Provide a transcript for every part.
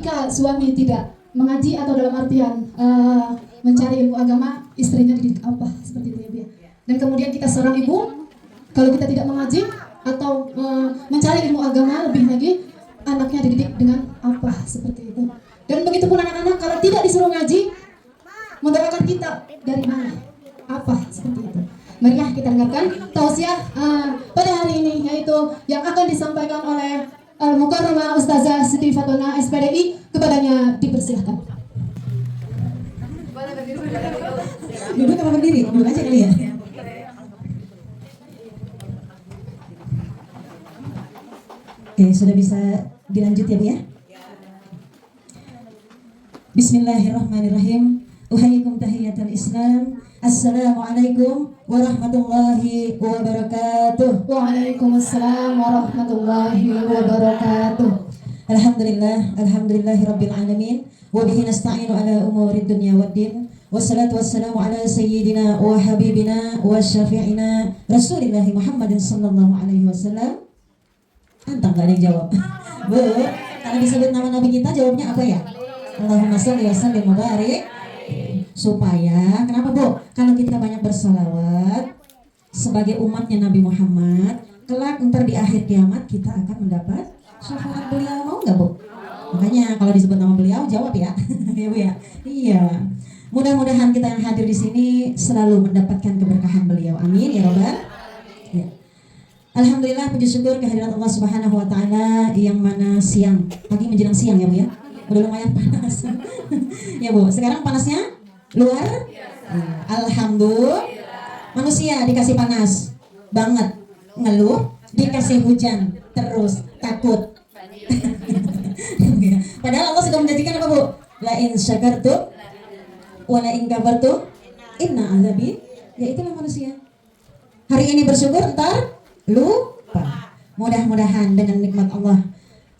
jika suami tidak mengaji atau dalam artian mencari ilmu agama, istrinya dididik apa? Seperti itu ya Bu ya. Dan kemudian kita seorang ibu, kalau kita tidak mengaji atau mencari ilmu agama, lebih lagi anaknya dididik dengan apa? Seperti itu. Dan begitu pun anak-anak kalau tidak disuruh ngaji, mendoakan kita dari mana? Apa? Seperti itu. Marilah kita dengarkan tausiah pada hari ini, yaitu yang akan disampaikan oleh Mukarramah Ustazah Siti Fatona SPDI. Kepadanya dipersilahkan. Duduk apa berdiri? Duduk aja kali ya. Oke, sudah bisa dilanjut ya Bu ya. Bismillahirrahmanirrahim. Uhayyikum tahiyatul Islam. Assalamualaikum warahmatullahi wabarakatuh. Waalaikumsalam warahmatullahi wabarakatuh. Alhamdulillahirabbil alamin wa bihi nasta'inu ala umurid dunya waddin. Wassalatu wassalamu ala sayyidina wa habibina wa syafi'ina Rasulillah Muhammadin sallallahu alaihi wasallam. Antang gak ada yang jawab. Bu, kalau disebut nama Nabi kita jawabnya apa ya? Allahumma sholli wa sallim wa barik. Supaya, kenapa Bu? Kalau kita banyak bersalawat sebagai umatnya Nabi Muhammad, kelak ntar di akhir kiamat kita akan mendapat syafaat beliau. Mau nggak Bu? Makanya kalau disebut nama beliau jawab ya, ya Bu ya. Iya. Mudah-mudahan kita yang hadir di sini selalu mendapatkan keberkahan beliau. Amin ya Rabbal. Ya. Alhamdulillah, puji syukur kehadirat Allah Subhanahu wa taala yang mana siang, pagi menjelang siang ya Bu ya. Udah lumayan panas. Ya Bu, sekarang panasnya luar ya. Alhamdulillah. Manusia dikasih panas banget, ngeluh, dikasih hujan terus takut. Padahal Allah sudah menjanjikan apa Bu? La in syakartum wa la in kafartum inna azabi. Ya itulah manusia. Hari ini bersyukur, ntar lupa. Mudah-mudahan dengan nikmat Allah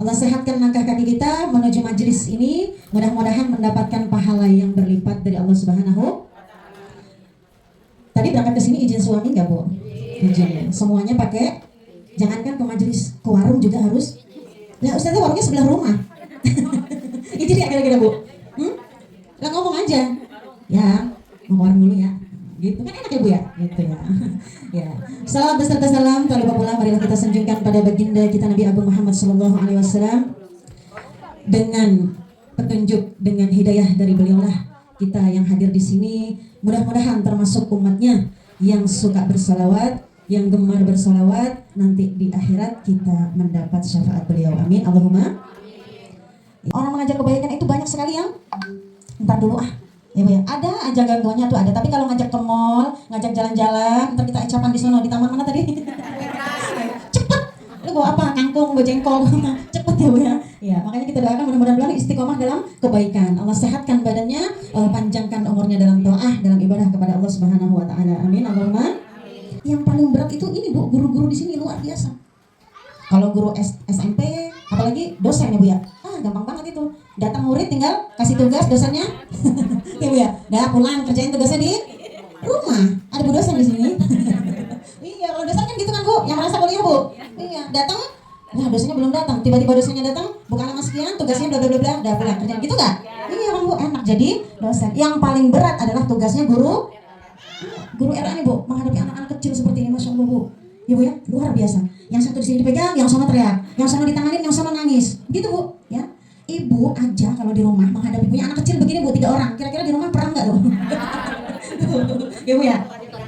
sehatkan langkah kaki kita menuju majelis ini. Mudah-mudahan mendapatkan pahala yang berlipat dari Allah Subhanahu. Tadi berangkat ke sini izin suami nggak Bu? Izin ya. Semuanya pakai. Jangankan ke majelis, ke warung juga harus. Ya Ustazah, warungnya sebelah rumah. Itu dia kira-kira Bu. Lah ngomong aja. Ya, mau warung dulu ya. Gitu kan enak ya Bu ya, gitu ya. Ya. Salam beserta salam talibah pula, marilah kita sanjungkan pada baginda kita Nabi Agung Muhammad sallallahu alaihi wasallam. Dengan petunjuk, dengan hidayah dari beliau lah kita yang hadir di sini mudah-mudahan termasuk umatnya yang suka bersalawat, yang gemar bersalawat, nanti di akhirat kita mendapat syafaat beliau. Amin Allahumma. Orang mengajak kebaikan itu banyak sekali yang entar dulu ya Bu ya, ada aja gangguannya tuh ada. Tapi kalau ngajak ke mall, ngajak jalan-jalan, ntar kita ecapan di sana di taman mana tadi? Cepet, lu bawa apa? Kangkung, bawa jengkol, cepet ya Bu ya. Ya makanya kita doakan mudah-mudahan istiqomah dalam kebaikan. Allah sehatkan badannya, Allah panjangkan umurnya dalam doa, dalam ibadah kepada Allah Subhanahu Wa Taala. Amin Allahumma. Yang paling berat itu ini Bu, guru-guru di sini luar biasa. Kalau guru SMP, apalagi dosen ya Bu ya. Gampang banget itu. Datang murid tinggal kasih tugas dosennya. Ya Bu ya. Dah pulang kerjain tugasnya di rumah. Ada Bu dosen di sini. Iya, kalau dosen kan gitu kan Bu, yang merasa kuliah Bu. Iya, datang, nah dosennya belum datang. Tiba-tiba dosennya datang, bukan nama sekian, tugasnya bla bla bla bla, dah pulang kerjain. Gitu enggak? Iya kan Bu, enak jadi dosen. Yang paling berat adalah tugasnya guru RA nih Bu, menghadapi anak-anak kecil seperti ini, Masya Allah Bu. Ya Bu ya, luar biasa. Yang satu di sini dipegang, yang sana teriak, yang sana ditanganin, yang sana nangis. Gitu Bu, ya. Ibu aja kalau di rumah menghadapi punya anak kecil begini Bu, 3 orang. Kira-kira di rumah perang nggak tuh? Ya Bu ya.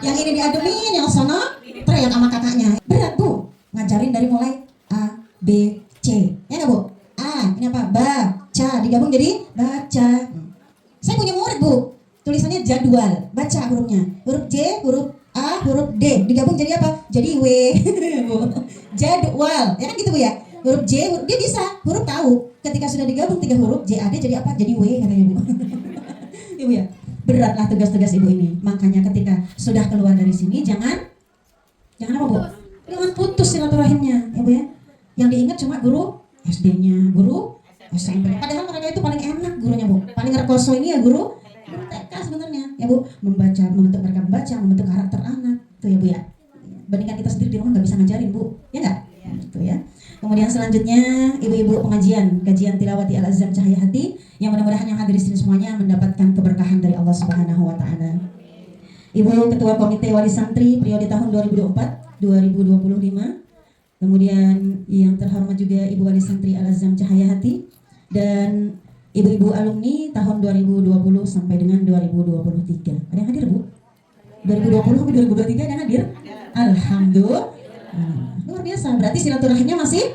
Yang ini diademin, yang sana teriak sama kakaknya. Berat Bu, ngajarin dari mulai A, B, C. Ya nggak Bu? A, ini apa? Baca, digabung jadi baca. Saya punya murid Bu, tulisannya jadwal, baca hurufnya. Huruf J, huruf A, huruf D, digabung jadi apa? Jadi W. Jadwal, ya kan gitu Bu ya. Huruf J, dia bisa, huruf tahu. Ketika sudah digabung 3 huruf, J, A, D jadi apa? Jadi W katanya Bu. Ya Bu ya. Beratlah tugas-tugas Ibu ini. Makanya ketika sudah keluar dari sini, jangan apa Bu? Jangan putus silaturahimnya, ya Bu ya. Yang diingat cuma guru SD-nya, guru SMP. Padahal mereka itu paling enak gurunya Bu. Paling rekoso ini ya guru TK sebenarnya, ya Bu. Membentuk mereka membaca, membentuk karakter anak, tuh ya Bu ya. Bandingkan kita sendiri di rumah nggak bisa ngajarin Bu, ya nggak? Gitu ya. Kemudian selanjutnya ibu-ibu pengajian, kajian tilawati Al-Azam Cahaya Hati, yang mudah-mudahan yang hadir di sini semuanya mendapatkan keberkahan dari Allah Subhanahu wa taala. Ibu Ketua Komite Wali Santri periode tahun 2024-2025. Kemudian yang terhormat juga Ibu Wali Santri Al-Azam Cahaya Hati dan ibu-ibu alumni tahun 2020 sampai dengan 2023. Ada yang hadir, Bu? 2020 sampai 2023 ada yang hadir? Alhamdulillah. Luar biasa, berarti silaturahimnya masih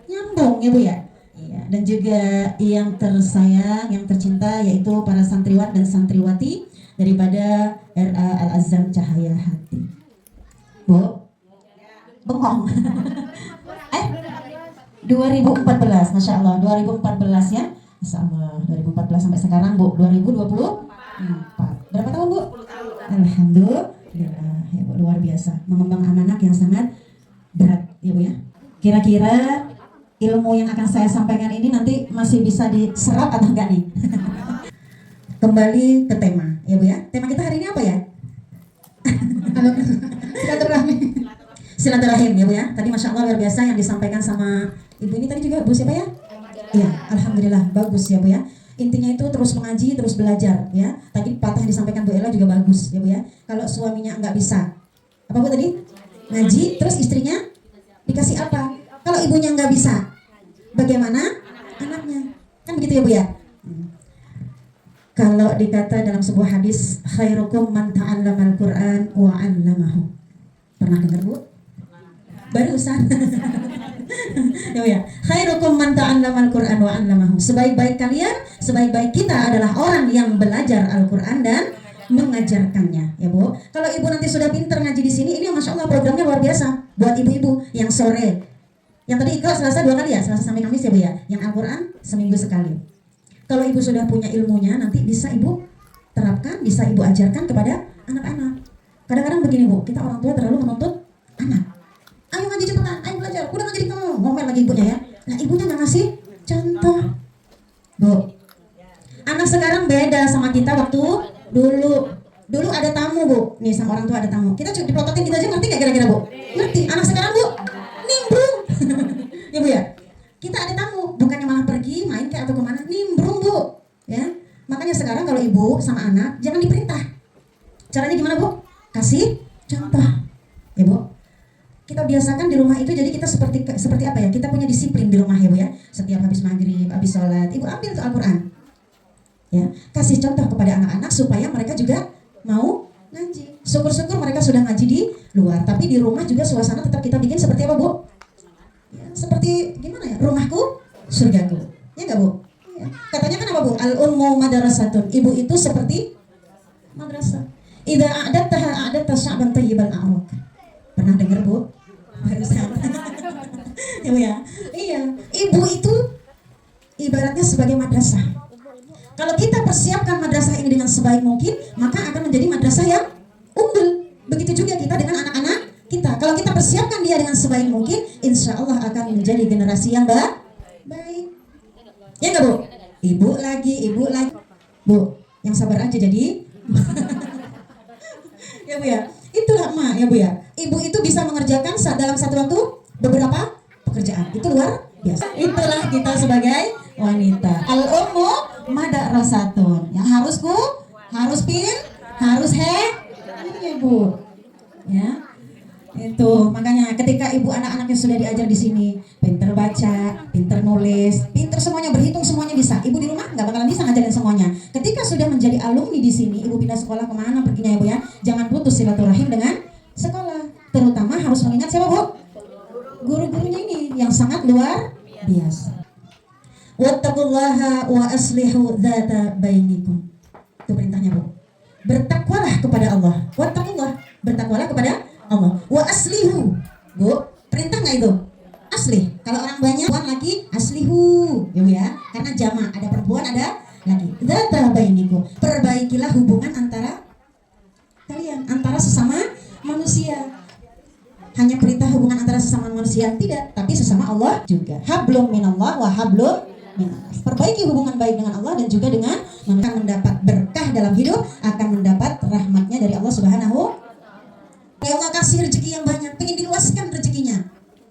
nyambung ya Bu ya. Iya, dan juga yang tersayang, yang tercinta yaitu para santriwan dan santriwati daripada RA Al-Azam Cahaya Hati. Bu, bengong. 2014, Masya Allah, 2014 ya. Masya Allah, 2014 sampai sekarang Bu, 2024. Berapa tahun Bu? Alhamdulillah, ya Bu, luar biasa. Mengembang anak yang sangat berat ya Bu ya. Kira-kira ilmu yang akan saya sampaikan ini nanti masih bisa diserap atau enggak nih? Kembali ke tema ya Bu ya. Tema kita hari ini apa ya? Silaturahmi. Silaturahim ya Bu ya. Tadi Masya Allah luar biasa yang disampaikan sama Ibu ini tadi juga Bu siapa ya? Iya, Alhamdulillah bagus ya Bu ya. Intinya itu terus mengaji, terus belajar ya. Tadi patah yang disampaikan Bu Ella juga bagus ya Bu ya. Kalau suaminya nggak bisa, apa Bu tadi? Ngaji, terus istrinya dikasih apa? Kalau ibunya nggak bisa, bagaimana? Anaknya. Kan begitu ya Bu ya? Kalau dikata dalam sebuah hadis, khairukum man ta'allamal Qur'an wa 'allamahu. Pernah dengar Bu? Barusan. Ya Bu ya. Khairukum man ta'allamal Qur'an wa 'allamahu. Sebaik-baik kalian, sebaik-baik kita adalah orang yang belajar Al-Qur'an dan mengajarkannya ya Bu. Kalau ibu nanti sudah pinter ngaji di sini, ini Masya Allah programnya luar biasa buat ibu-ibu yang sore. Yang tadi Iqra Selasa 2 kali ya, Selasa sampai Kamis ya Bu ya. Yang Al-Qur'an seminggu sekali. Kalau ibu sudah punya ilmunya, nanti bisa ibu terapkan, bisa ibu ajarkan kepada anak-anak. Kadang-kadang begini Bu, kita orang tua terlalu menuntut anak. Ayo ngaji cepetan, ayo belajar, udah ngaji kamu, ngomel lagi ibunya ya. Nah ibunya nggak ngasih contoh Bu. Anak sekarang beda sama kita waktu dulu ada tamu Bu, nih sama orang tua ada tamu, kita cuma diprototin gitu aja, ngerti nggak kira-kira Bu? Ngerti. Anak sekarang Bu nimbrung. Ya Bu ya, kita ada tamu bukannya malah pergi main kayak atau kemana, nimbrung Bu ya. Makanya sekarang kalau ibu sama anak jangan diperintah, caranya gimana Bu? Kasih contoh ya Bu. Kita biasakan di rumah itu, jadi kita seperti apa ya, kita punya disiplin di rumah ya Bu ya. Setiap habis maghrib, habis sholat, ibu ambil tuh Al-Quran ya, kasih contoh kepada anak-anak supaya mereka juga mau ngaji. Syukur-syukur mereka sudah ngaji di luar, tapi di rumah juga suasana tetap kita bikin seperti apa Bu? Ya, seperti gimana ya, rumahku surgaku ya nggak Bu ya. Katanya kan apa Bu? Al-ummu madrasatun, ibu itu seperti madrasah. Idza a'adattaha a'adatta sya'ban thayyibal a'raq. Pernah dengar Bu? Barusan. Ya Bu ya. Iya, ibu itu ibaratnya sebagai madrasah. Kalau kita persiapkan madrasah ini dengan sebaik mungkin, maka akan menjadi madrasah yang unggul. Begitu juga kita dengan anak-anak kita. Kalau kita persiapkan dia dengan sebaik mungkin, insya Allah akan menjadi generasi yang baik. Ya nggak Bu? Ibu lagi. Bu, yang sabar aja jadi. Ya Bu ya. Itulah emak ya Bu ya. Ibu itu bisa mengerjakan dalam satu waktu beberapa pekerjaan. Itu luar biasa. Itulah kita sebagai wanita. Al-ummu madrasatun. Yang harus iya Bu. Ya. Itu makanya ketika ibu anak-anaknya sudah diajar di sini, pinter baca, pinter nulis, pinter semuanya, berhitung semuanya bisa. Ibu di rumah nggak bakalan bisa ngajarin semuanya. Ketika sudah menjadi alumni di sini, ibu pindah sekolah kemana perginya ya Bu ya. Jangan putus silaturahim dengan sekolah. Terutama harus mengingat siapa Bu? Guru-gurunya ini yang sangat luar biasa. Wattaqullaha wa aslihu dzata bainikum. Itu perintahnya Bu. Bertakwalah kepada Allah. Wattaqullah, bertakwalah kepada Allah. Wa aslihu. Bu, perintah nggak itu? Asli. Kalau orang banyak perempuan lagi aslihu. Ya Bu ya. Karena jamaah, ada perempuan ada lagi. Dzata bainikum. Perbaikilah hubungan antara kalian, antara sesama manusia. Hanya perintah hubungan antara sesama manusia tidak, tapi sesama Allah juga. Hablum minallah wa hablum minallah. Perbaiki hubungan baik dengan Allah dan juga dengan akan mendapat berkah dalam hidup, akan mendapat rahmatnya dari Allah Subhanahu. Ya Allah kasih rezeki yang banyak, pengen diluaskan rezekinya.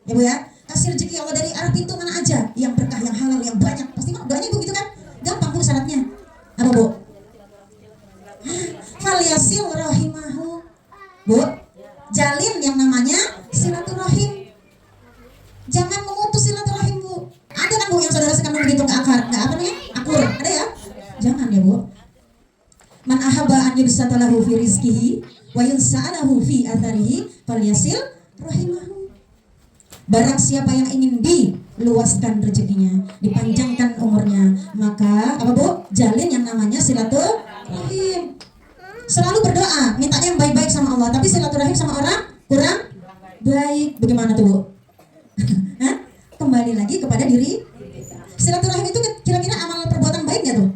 Ya Bu ya, kasih kasih rezeki Allah dari arah pintu mana aja, yang berkah, yang halal, yang banyak. Pasti mah doanya ibu gitu kan? Gampang bu syaratnya. Apa bu? Falyasil rahimahu. Bu, jalin yang namanya silaturahim. Jangan memutus silaturahim bu. Ada kan bu yang saudara sekandung begitu nggak akar, nggak apa namanya? Akur, ada ya? Jangan ya bu. Man ahabba an yubsata lahu fi rizqihi wa yunsa'alahu fi atharihi falyasil rahimahu. Barang siapa yang ingin diluaskan rezekinya, dipanjangkan umurnya, maka apa bu? Jalin yang namanya silaturahim. Selalu berdoa, mintanya yang baik-baik sama Allah, tapi silaturahim sama orang kurang baik. Bagaimana tuh bu? Hah? Kembali lagi kepada diri. Silaturahim itu kira-kira amal perbuatan baik nggak tuh?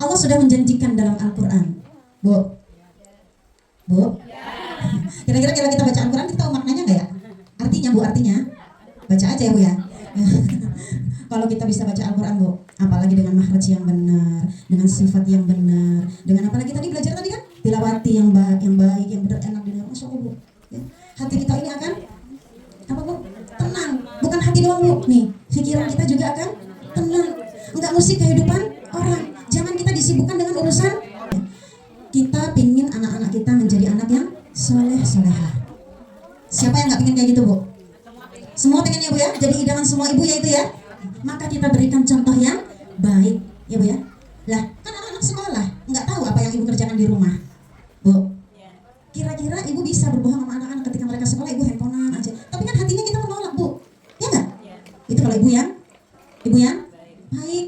Allah sudah menjanjikan dalam Al-Quran, bu. Kira-kira kalau kita baca Al-Quran kita tahu maknanya nggak ya? Artinya bu, artinya baca aja ya bu ya. Kalau kita bisa baca Al-Quran bu, apalagi dengan makhraj yang benar, dengan sifat yang benar, dengan apalagi tadi belajar tadi kan, tilawati yang baik, yang benar, enak didengar, masya Allah bu. Ya. Hati kita ini akan apa bu? Tenang. Bukan hati doang bu, nih pikiran kita juga akan tenang. Enggak mesti kehidupan orang. Jangan kita disibukkan dengan urusan. Kita pingin anak-anak kita menjadi anak yang soleh-solehah. Siapa yang nggak pingin kayak gitu bu? Semua pengen ya bu ya. Jadi idaman semua ibu ya itu ya. Maka kita berikan contoh yang baik ya bu ya. Lah kan anak-anak sekolah nggak tahu apa yang ibu kerjakan di rumah, bu. Kira-kira ibu bisa berbohong sama anak-anak ketika mereka sekolah ibu handphonean aja. Tapi kan hatinya kita menolak bu, ya nggak? Itu kalau ibu yang baik.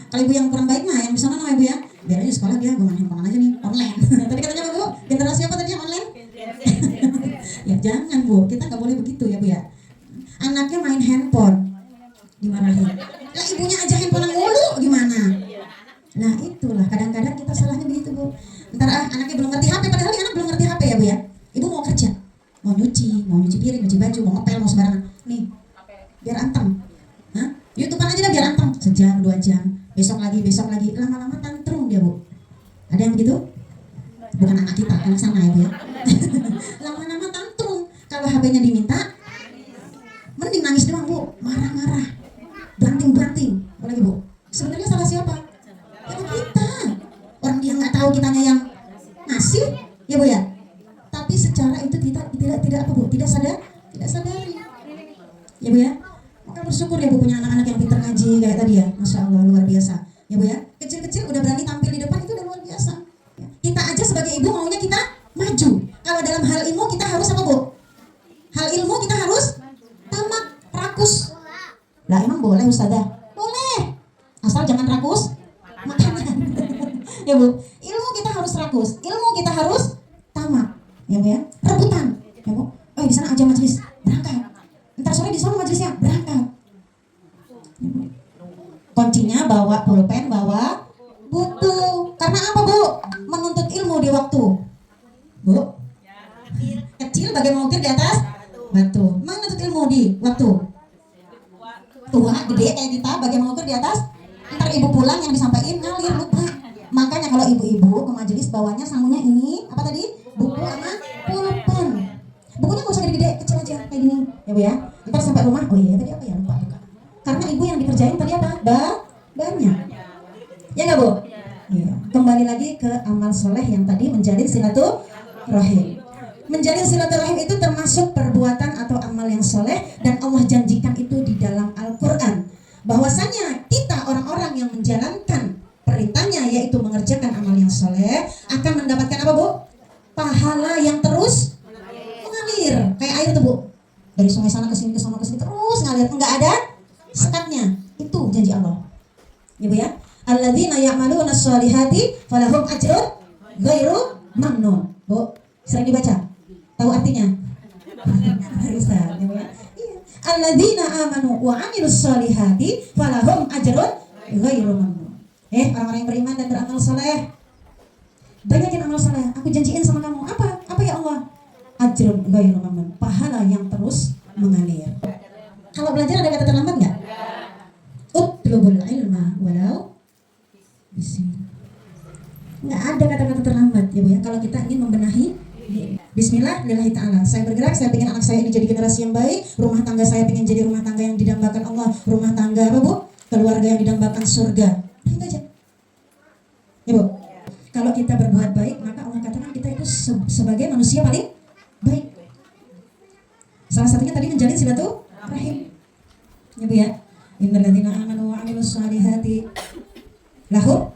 Kalau ibu yang kurang baik mah yang bisa mana ibu ya? Biar aja sekolah dia gue main handphone aja nih online. Tadi katanya apa bu? Generasi apa tadi yang online? Ya jangan bu, kita nggak boleh begitu ya bu ya. Anaknya main handphone dimarahin. Lah ibunya aja handphone mulu gimana? Nah itulah kadang-kadang kita salahnya begitu bu. Ntar anaknya belum ngerti HP, padahal anak belum ngerti HP ya bu ya. Ibu mau kerja, mau nyuci piring, nyuci baju, mau ngepel, mau sembarangan. Nih, biar anteng. Hah? YouTubean aja dah biar anteng. Sejam, 2 jam, besok lagi. Lama-lama tantrum dia bu. Ada yang begitu? Bukan anak kita, anak sana ya bu ya. Lama-lama tantrum. Kalau HP-nya diminta, mending nangis doang bu, marah-marah, banting-banting. Apalagi bu, sebenarnya salah siapa? Ya kita. Orang dia nggak tahu kitanya yang ngasih, ya bu ya. Tapi secara itu tidak apa bu, tidak sadari. Ya bu ya. Maka bersyukur ya bu punya anak-anak yang pintar ngaji kayak tadi ya, masya Allah luar biasa. Ya bu ya, kecil-kecil udah berani tampil di depan itu udah luar biasa. Ya. Kita aja sebagai ibu maunya kita maju. Kalau dalam hal ilmu kita harus apa bu? Hal ilmu kita harus tamak, rakus. Lah emang boleh ustazah? Boleh. Asal jangan rakus makanan. Ya bu, ilmu kita harus rakus, ilmu kita harus tamak. Ya bu ya, rebutan. Ya bu, di sana aja majelis, berangkat. Ntar sore di sana majelisnya, berangkat. Kuncinya bawa pulpen, bawa buku. Karena apa bu? Menuntut ilmu di waktu. Bu, kecil bagai mengukir di atas batu. Menuntut ilmu di waktu. Tua, gede kayak kita, bagai mengukir di atas. Ntar ibu pulang yang disampaikan ngalir lupa. Makanya kalau ibu-ibu ke majelis bawanya sangunya ini apa tadi? Buku sama pulpen. Bukunya nggak usah gede-gede, kecil aja kayak gini, ya bu ya. Ntar sampai rumah, oh iya tadi apa ya lupa buka. Karena ibu yang dikerjain tadi apa? Banyak. Ya nggak bu? Iya. Kembali lagi ke amal soleh yang tadi menjalin silaturahim. Menjalin silaturahim itu termasuk perbuatan atau amal yang soleh dan Allah janjikan itu di dalam Al-Quran. Bahwasanya kita orang-orang yang menjalankan perintahnya yaitu mengerjakan amal yang soleh akan mendapatkan apa bu? Pahala yang terus mengalir kayak air tuh bu, dari sungai sana ke sini terus ngalir, enggak ada sekatnya. Itu janji Allah ya bu ya. Alladzina ya'maluna sholihati falahum ajrun ghairu mamnun. Bu, sering dibaca, tahu artinya? Ustaz ya bu ya. Iya. Alladzina amanu wa 'amilus sholihati falahum ajrun ghairu mamnun. Orang-orang yang beriman dan beramal soleh, banyakin amal soleh. Aku janjiin sama kamu apa ya Allah? Ajrun ghairu mamnun, pahala yang terus mengalir. Kalau belajar ada kata terlambat nggak? Utlubul ilma walau bismillah. Nggak ada kata-kata terlambat ya bu ya. Kalau kita ingin membenahi Bismillah, lillahi ta'ala. Saya bergerak, saya ingin anak saya ini jadi generasi yang baik. Rumah tangga saya ingin jadi rumah tangga yang didambakan Allah. Rumah tangga apa Bu? Keluarga yang didambakan surga. Nah, itu aja. Ya Bu. Kalau kita berbuat baik, maka Allah katakan kita itu sebagai manusia paling baik. Salah satunya tadi menjalin silaturahim. Ya Bu ya. Innal ladzina amanu wa 'amilus shalihati lahum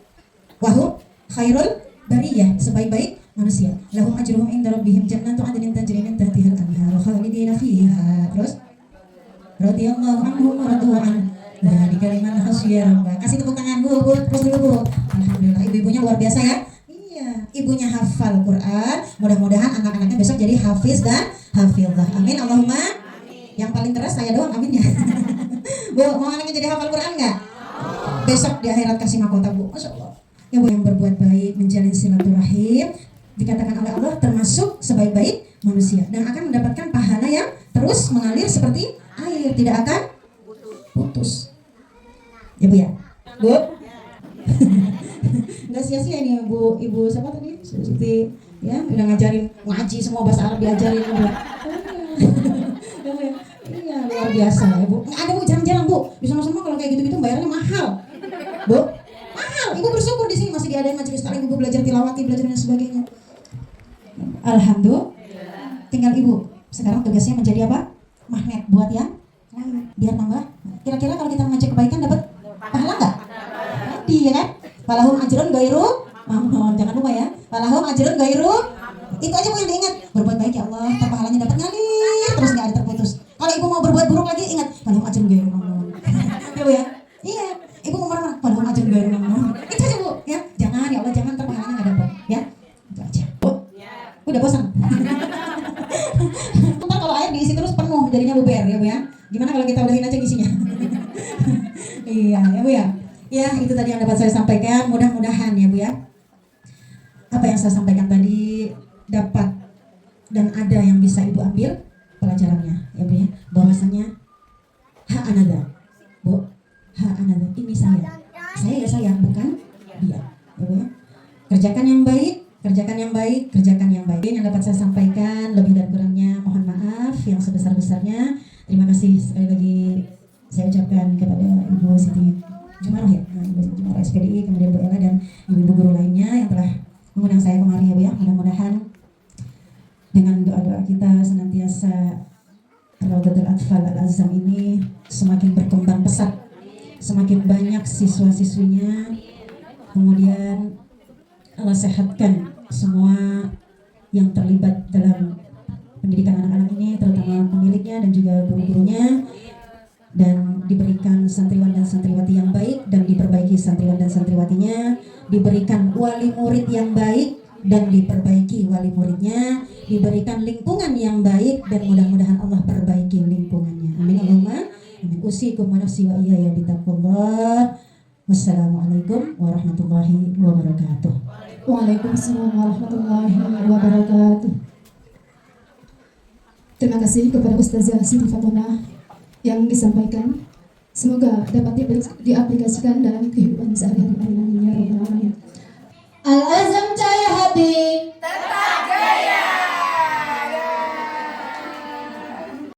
wa hum khairul bariyah, sebaik-baik manusia. Lahum ajruhum inda rabbihim jannatu 'adnin tajri min tahtiha al-anhar khalidina fiha. Terus radhiyallahu anhum wa radu an. Dzalika liman khasyiya rabbah. Kasih tepuk tangan Bu, terus dulu Bu. Alhamdulillah, ibu-ibunya luar biasa ya. Iya, ibunya hafal Quran. Mudah-mudahan anak-anaknya besok jadi hafiz dan hafizah. Amin Allahumma. Yang paling keras saya doang, amin ya. Bu, mau anaknya jadi hafal Quran enggak? Besok di akhirat kasih mahkota Bu. Masya Allah. Ya Bu, yang berbuat baik, menjalin silaturahim, dikatakan oleh Allah termasuk sebaik-baik manusia dan akan mendapatkan pahala yang terus mengalir seperti air, tidak akan putus. Ya Bu ya. Bu. Enggak sia-sia ini Bu, Ibu siapa tadi? Siti ya, udah ngajarin ngaji semua bahasa Arab diajarin Bu. Iya, luar biasa ya Bu. Nggak ada Bu, jarang-jarang Bu. Di sana-sana kalau kayak gitu-gitu bayarnya mahal. Bu, mahal. Ibu bersyukur di sini masih diadain majelis taklim, Ibu belajar tilawati, belajar dan sebagainya. Alhamdulillah. Tinggal Ibu sekarang tugasnya menjadi apa? Magnet buat yang biar tambah. Kira-kira kalau kita mengajak kebaikan dapat pahala nggak? Tadi ya kan? Falahum ajrun ghairu mamnun. Jangan lupa ya. Falahum ajrun ghairu. Itu aja Bu yang diingat. Berbuat baik ya Allah, pahalanya dapat ngalir terus nggak ada terputus. Kalau Ibu mau berbuat buruk lagi ingat falahum ajrun ghairu mamnun. Ya Bu ya? Iya. Ibu mau marah, falahum ajrun ghairu mamnun. Itu aja Bu ya. Jangan ya Allah, jangan ntar pahalanya nggak dapat ya. Itu aja. Bu. Udah bosan. Ntar kalau air diisi terus penuh jadinya buber ya Bu ya. Gimana kalau kita udahin aja isinya? Iya ya Bu ya. Ya itu tadi yang dapat saya sampaikan. Mudah-mudahan ya Bu ya, apa yang saya sampaikan tadi dapat dan ada yang bisa Ibu ambil pelajarannya ya Bu ya. Bahwasanya ha anada Bu, ha anada ini saya ya saya, bukan dia ya Bu ya. Kerjakan yang baik, kerjakan yang baik, kerjakan yang baik. Yang dapat saya sampaikan, lebih dan kurangnya mohon maaf yang sebesar-besarnya. Terima kasih sekali lagi saya ucapkan kepada Ibu Siti Jumaroh ya, Ibu Jumaroh SPDI, kemudian Bu Ella dan ibu-ibu guru lainnya yang telah mengundang saya kemari ya Bu ya. Mudah-mudahan dengan doa-doa kita senantiasa Rawdatul Atfal Al-Azam ini semakin berkembang pesat, semakin banyak siswa-siswinya, kemudian Allah sehatkan semua yang terlibat dalam pendidikan anak-anak ini, terutama pemiliknya dan juga guru-gurunya, dan diberikan santriwan dan santriwati yang baik dan diperbaiki santriwan dan santriwatinya, diberikan wali murid yang baik dan diperbaiki wali muridnya, diberikan lingkungan yang baik dan mudah-mudahan Allah perbaiki lingkungannya. Amin Allahumma amin. Usikum wa nafsi wa iyaya bitaqwallah. Wassalamualaikum warahmatullahi wabarakatuh. Waalaikumsalam warahmatullahi wabarakatuh. Terima kasih kepada Ustazah Siti Fatimah yang disampaikan. Semoga dapat diaplikasikan dalam kehidupan sehari-hari. Amin ya rabbal alamin. Al-Azam Jaya